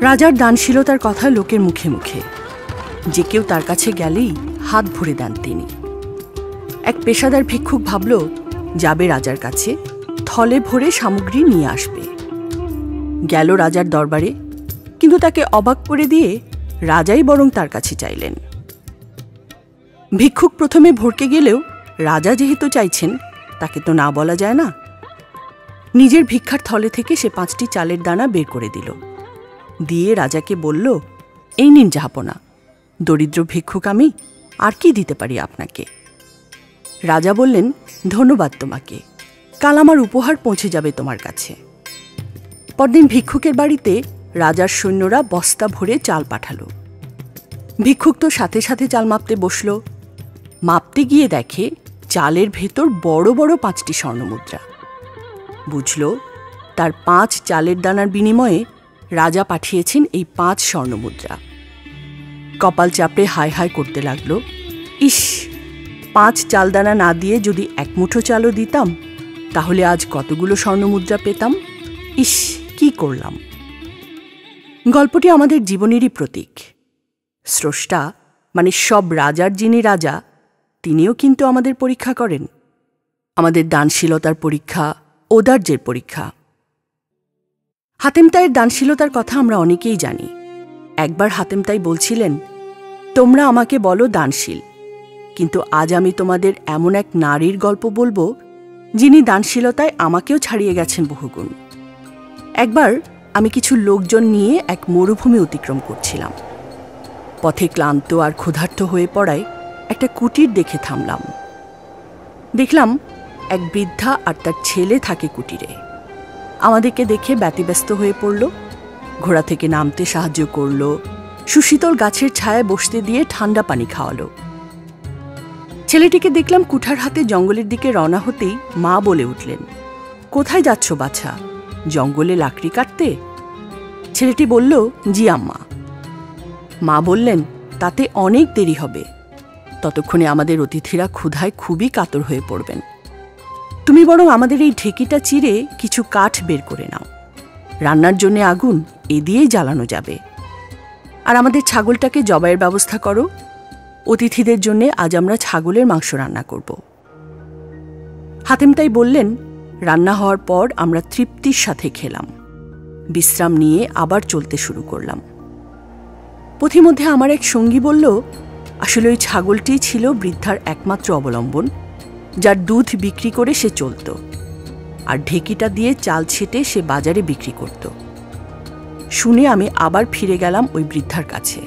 রাজার দানশীলতার কথা লোকের মুখে মুখে, যে কেউ তার কাছে গেলেই হাত ভরে দেন তিনি। এক পেশাদার ভিক্ষুক ভাবল যাবে রাজার কাছে, থলে ভরে সামগ্রী নিয়ে আসবে। গেল রাজার দরবারে, কিন্তু তাকে অবাক করে দিয়ে রাজাই বরং তার কাছে চাইলেন। ভিক্ষুক প্রথমে ভড়কে গেলেও রাজা যেহেতু চাইছেন, তাকে তো না বলা যায় না। নিজের ভিক্ষার থলে থেকে সে 5টি চালের দানা বের করে দিল, দিয়ে রাজাকে বলল, এই নিন জাহাপনা, দরিদ্র ভিক্ষুক আমি, আর কি দিতে পারি আপনাকে? রাজা বললেন, ধন্যবাদ তোমাকে, কাল আমার উপহার পৌঁছে যাবে তোমার কাছে। পরদিন ভিক্ষুকের বাড়িতে রাজার সৈন্যরা বস্তা ভরে চাল পাঠালো। ভিক্ষুক তো সাথে সাথে চাল মাপতে বসল। মাপতে গিয়ে দেখে চালের ভেতর বড় বড় 5টি স্বর্ণমুদ্রা। বুঝল তার 5 চালের দানার বিনিময়ে রাজা পাঠিয়েছেন এই 5 স্বর্ণমুদ্রা। কপাল চাপড়ে হায় হায় করতে লাগলো, ইস, 5 চালদানা না দিয়ে যদি 1 মুঠো চালও দিতাম, তাহলে আজ কতগুলো স্বর্ণমুদ্রা পেতাম। ইস, কি করলাম। গল্পটি আমাদের জীবনেরই প্রতীক। স্রষ্টা মানে সব রাজার যিনি রাজা, তিনিও কিন্তু আমাদের পরীক্ষা করেন, আমাদের দানশীলতার পরীক্ষা, ঔদার্যের পরীক্ষা। হাতেম তাইয়ের দানশীলতার কথা আমরা অনেকেই জানি। একবার হাতেম তাই বলছিলেন, তোমরা আমাকে বলো দানশীল, কিন্তু আজ আমি তোমাদের এমন এক নারীর গল্প বলবো, যিনি দানশীলতায় আমাকেও ছাড়িয়ে গেছেন বহুগুণ। একবার আমি কিছু লোকজন নিয়ে এক মরুভূমি অতিক্রম করছিলাম। পথে ক্লান্ত আর ক্ষুধার্ত হয়ে পড়ায় একটা কুটির দেখে থামলাম। দেখলাম এক বৃদ্ধা আর তার ছেলে থাকে কুটিরে। আমাদেরকে দেখে ব্যতিব্যস্ত হয়ে পড়ল, ঘোড়া থেকে নামতে সাহায্য করল, সুশীতল গাছের ছায়ায় বসতে দিয়ে ঠান্ডা পানি খাওয়ালো। ছেলেটিকে দেখলাম কুঠার হাতে জঙ্গলের দিকে রওনা হতেই মা বলে উঠলেন, কোথায় যাচ্ছ বাছা, জঙ্গলে লাকড়ি কাটতে? ছেলেটি বলল, জি আম্মা। মা বললেন, তাতে অনেক দেরি হবে, ততক্ষণে আমাদের অতিথিরা ক্ষুধায় খুবই কাতর হয়ে পড়বেন। তুমি বরং আমাদের এই ঢেকিটা চিরে কিছু কাঠ বের করে নাও, রান্নার জন্য আগুন এ দিয়েই জ্বালানো যাবে। আর আমাদের ছাগলটাকে জবাইয়ের ব্যবস্থা করো, অতিথিদের জন্য আজ আমরা ছাগলের মাংস রান্না করব। হাতেম তাই বললেন, রান্না হওয়ার পর আমরা তৃপ্তির সাথে খেলাম, বিশ্রাম নিয়ে আবার চলতে শুরু করলাম। পথিমধ্যে আমার এক সঙ্গী বলল, আসলে ওই ছাগলটি ছিল বৃদ্ধার একমাত্র অবলম্বন, যার দুধ বিক্রি করে সে চলত, আর ঢেকিটা দিয়ে চাল ছেটে সে বাজারে বিক্রি করত। শুনে আমি আবার ফিরে গেলাম ওই বৃদ্ধার কাছে।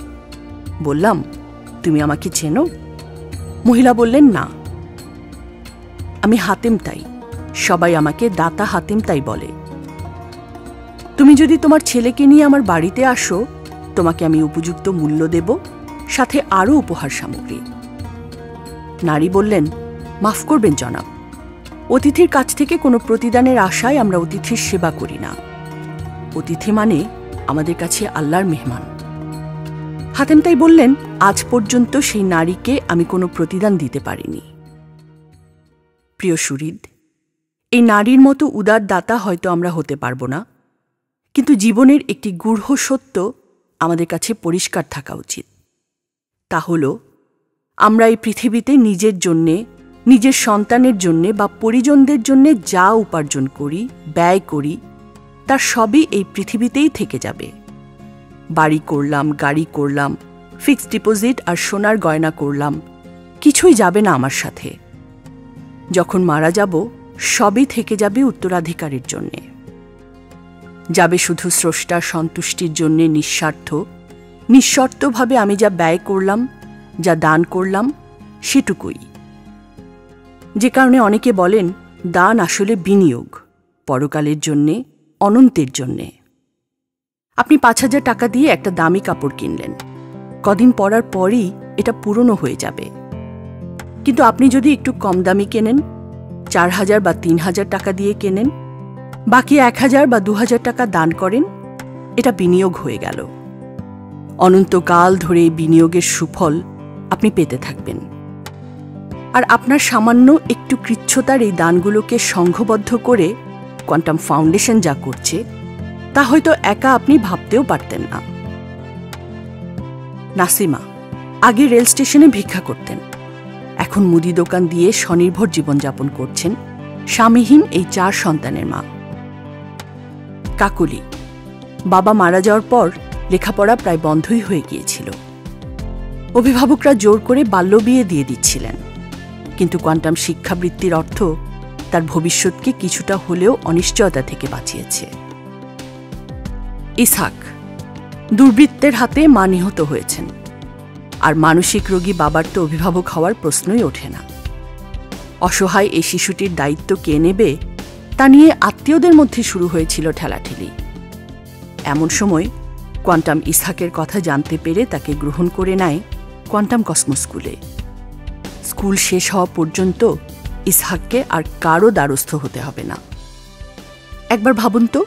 বললাম, তুমি আমাকে চেনো? মহিলা বললেন, না। আমি হাতেম তাই, সবাই আমাকে দাতা হাতেম তাই বলে। তুমি যদি তোমার ছেলেকে নিয়ে আমার বাড়িতে আসো, তোমাকে আমি উপযুক্ত মূল্য দেব, সাথে আরও উপহার সামগ্রী। নারী বললেন, মাফ করবেন জনাব, অতিথির কাছ থেকে কোনো প্রতিদানের আশায় আমরা অতিথির সেবা করি না। অতিথি মানে আমাদের কাছে আল্লাহর মেহমান। হাতেম তাই বললেন, আজ পর্যন্ত সেই নারীকে আমি কোনো প্রতিদান দিতে পারিনি। প্রিয় সুহৃদ, এই নারীর মতো উদার দাতা হয়তো আমরা হতে পারব না, কিন্তু জীবনের একটি গূঢ় সত্য আমাদের কাছে পরিষ্কার থাকা উচিত। তা হল, আমরা এই পৃথিবীতে নিজের জন্যে, নিজের সন্তানের জন্যে বা পরিজনদের জন্যে যা উপার্জন করি, ব্যয় করি, তার সবই এই পৃথিবীতেই থেকে যাবে। বাড়ি করলাম, গাড়ি করলাম, ফিক্সড ডিপোজিট আর সোনার গয়না করলাম, কিছুই যাবে না আমার সাথে। যখন মারা যাব, সবই থেকে যাবে উত্তরাধিকারের জন্যে। যাবে শুধু স্রষ্টার সন্তুষ্টির জন্যে নিঃশর্তভাবে আমি যা ব্যয় করলাম, যা দান করলাম, সেটুকুই। যে কারণে অনেকে বলেন, দান আসলে বিনিয়োগ, পরকালের জন্যে, অনন্তের জন্যে। আপনি 5,000 টাকা দিয়ে একটা দামি কাপড় কিনলেন, কদিন পরার পরই এটা পুরনো হয়ে যাবে। কিন্তু আপনি যদি একটু কম দামি কেনেন, 4,000 বা 3,000 টাকা দিয়ে কেনেন, বাকি 1,000 বা 2,000 টাকা দান করেন, এটা বিনিয়োগ হয়ে গেল। অনন্তকাল ধরে এই বিনিয়োগের সুফল আপনি পেতে থাকবেন। আর আপনার সামান্য একটু কৃচ্ছতার এই দানগুলোকে সংঘবদ্ধ করে কোয়ান্টাম ফাউন্ডেশন যা করছে, তা হয়তো একা আপনি ভাবতেও পারতেন না। নাসিমা আগে রেল স্টেশনে ভিক্ষা করতেন, এখন মুদি দোকান দিয়ে স্বনির্ভর জীবনযাপন করছেন স্বামীহীন এই 4 সন্তানের মা। কাকুলি বাবা মারা যাওয়ার পর লেখাপড়া প্রায় বন্ধই হয়ে গিয়েছিল। অভিভাবকরা জোর করে বাল্যবিয়ে দিয়ে দিচ্ছিলেন, কিন্তু কোয়ান্টাম শিক্ষাবৃত্তির অর্থ তার ভবিষ্যৎকে কিছুটা হলেও অনিশ্চয়তা থেকে বাঁচিয়েছে। ইসহাক দুর্বৃত্তের হাতে মা নিহত হয়েছেন, আর মানসিক রোগী বাবার তো অভিভাবক হওয়ার প্রশ্নই ওঠে না। অসহায় এই শিশুটির দায়িত্ব কে নেবে তা নিয়ে আত্মীয়দের মধ্যে শুরু হয়েছিল ঠেলাঠেলি। এমন সময় কোয়ান্টাম ইসহাকের কথা জানতে পেরে তাকে গ্রহণ করে নেয় কোয়ান্টাম কসমো স্কুলে। স্কুল শেষ হওয়া পর্যন্ত ইসহাককে আর কারো দ্বারস্থ হতে হবে না। একবার ভাবুন তো,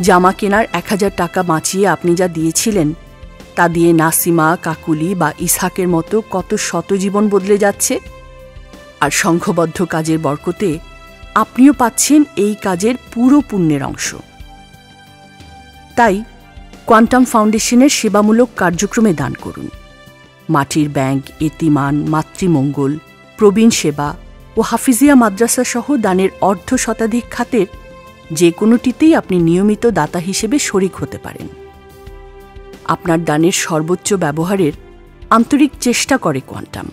জামা কেনার 1000 টাকা বাঁচিয়ে আপনি যা দিয়েছিলেন তা দিয়ে নাসিমা, কাকুলি বা ইসহাকের মতো কত শত জীবন বদলে যাচ্ছে। আর সংঘবদ্ধ কাজের বরকতে আপনিও পাচ্ছেন এই কাজের পুরো পুণ্যের অংশ। তাই কোয়ান্টাম ফাউন্ডেশনের সেবামূলক কার্যক্রমে দান করুন। মাটির ব্যাংক, এতিমান, মাতৃমঙ্গল, প্রবীণ সেবা ও হাফিজিয়া মাদ্রাসা সহ দানের 1/2 খাতের যে কোনোটিতেই আপনি নিয়মিত দাতা হিসেবে শরিক হতে পারেন। আপনার দানের সর্বোচ্চ ব্যবহারের আন্তরিক চেষ্টা করে কোয়ান্টাম।